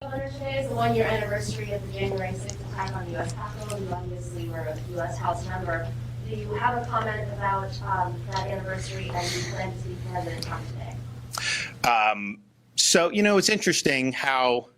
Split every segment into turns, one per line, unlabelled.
Governor, today is the one-year anniversary of the January 6th attack on the U.S. Capitol. You obviously were a U.S. House member. Do you have a comment about that anniversary, and do you plan to speak to President Trump today?
So, you know, it's interesting how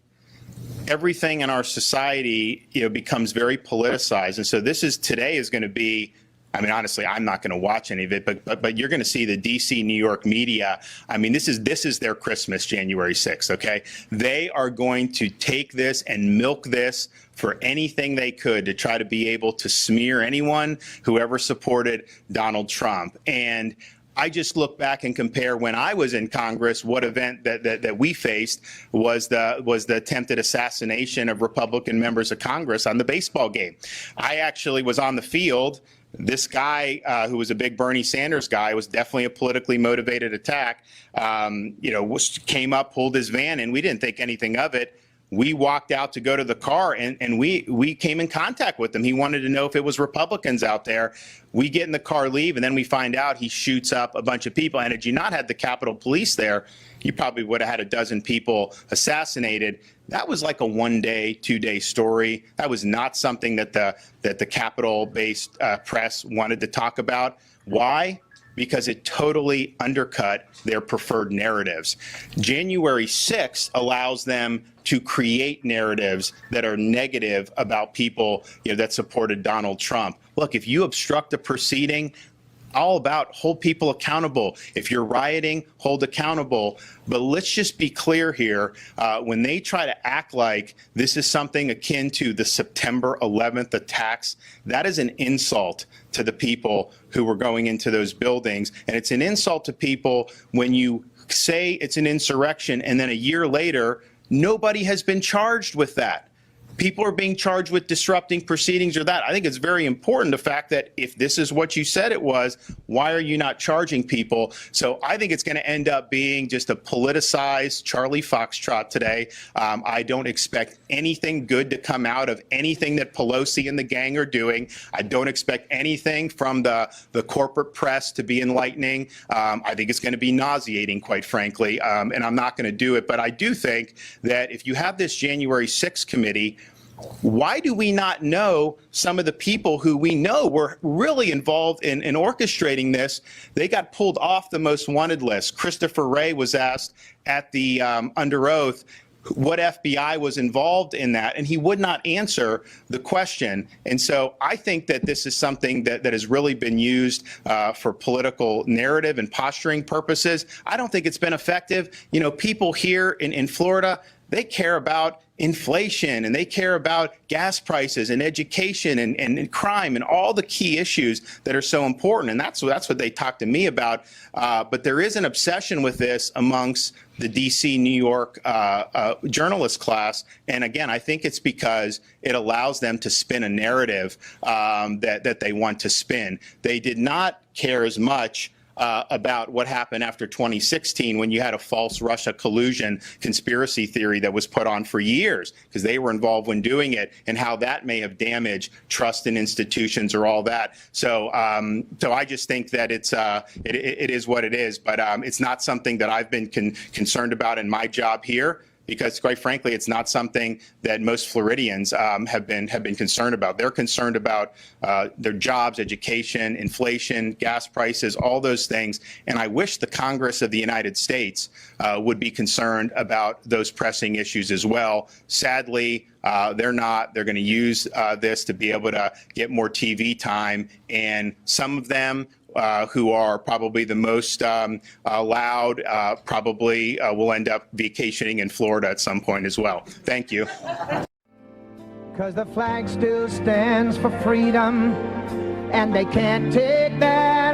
everything in our society, you know, becomes very politicized. And so today is going to be, I mean, honestly, I'm not going to watch any of it, but you're going to see the DC, New York media. I mean, this is their Christmas, January 6th, okay? They are going to take this and milk this for anything they could to try to be able to smear anyone who ever supported Donald Trump. And I just look back and compare when I was in Congress, what event that we faced was the attempted assassination of Republican members of Congress on the baseball game. I actually was on the field. This guy, who was a big Bernie Sanders guy, was definitely a politically motivated attack. Came up, pulled his van, and we didn't think anything of it. We walked out to go to the car, and we came in contact with him. He wanted to know if it was Republicans out there. We get in the car, leave, and then we find out he shoots up a bunch of people. And had you not had the Capitol Police there, you probably would have had a dozen people assassinated. That was like a one-day, two-day story. That was not something that the Capitol-based press wanted to talk about. Why? Because it totally undercut their preferred narratives. January 6th allows them to create narratives that are negative about people, you know, that supported Donald Trump. Look, if you obstruct a proceeding, all about hold people accountable. If you're rioting, hold accountable. But let's just be clear here. When they try to act like this is something akin to the September 11th attacks, that is an insult to the people who were going into those buildings. And it's an insult to people when you say it's an insurrection and then a year later, nobody has been charged with that. People are being charged with disrupting proceedings or that. I think it's very important, the fact that if this is what you said it was, why are you not charging people? So I think it's going to end up being just a politicized Charlie Foxtrot today. I don't expect anything good to come out of anything that Pelosi and the gang are doing. I don't expect anything from the corporate press to be enlightening. I think it's going to be nauseating, quite frankly, and I'm not going to do it. But I do think that if you have this January 6th committee, why do we not know some of the people who we know were really involved in orchestrating this? They got pulled off the most wanted list. Christopher Wray was asked at the under oath what FBI was involved in that, and he would not answer the question. And so I think that this is something that has really been used for political narrative and posturing purposes. I don't think it's been effective. You know, people here in Florida, they care about inflation, and they care about gas prices and education and crime and all the key issues that are so important. And that's what they talk to me about. But there is an obsession with this amongst the DC, New York journalist class. And again, I think it's because it allows them to spin a narrative that they want to spin. They did not care as much about what happened after 2016 when you had a false Russia collusion conspiracy theory that was put on for years because they were involved when doing it, and how that may have damaged trust in institutions or all that. So I just think that it is what it is, but it's not something that I've been concerned about in my job here, because quite frankly, it's not something that most Floridians have been concerned about. They're concerned about their jobs, education, inflation, gas prices, all those things. And I wish the Congress of the United States would be concerned about those pressing issues as well. Sadly, they're not. They're going to use this to be able to get more TV time. And some of them who are probably the most loud, probably will end up vacationing in Florida at some point as well. Thank you.
'Cause the flag still stands for freedom, and they can't take that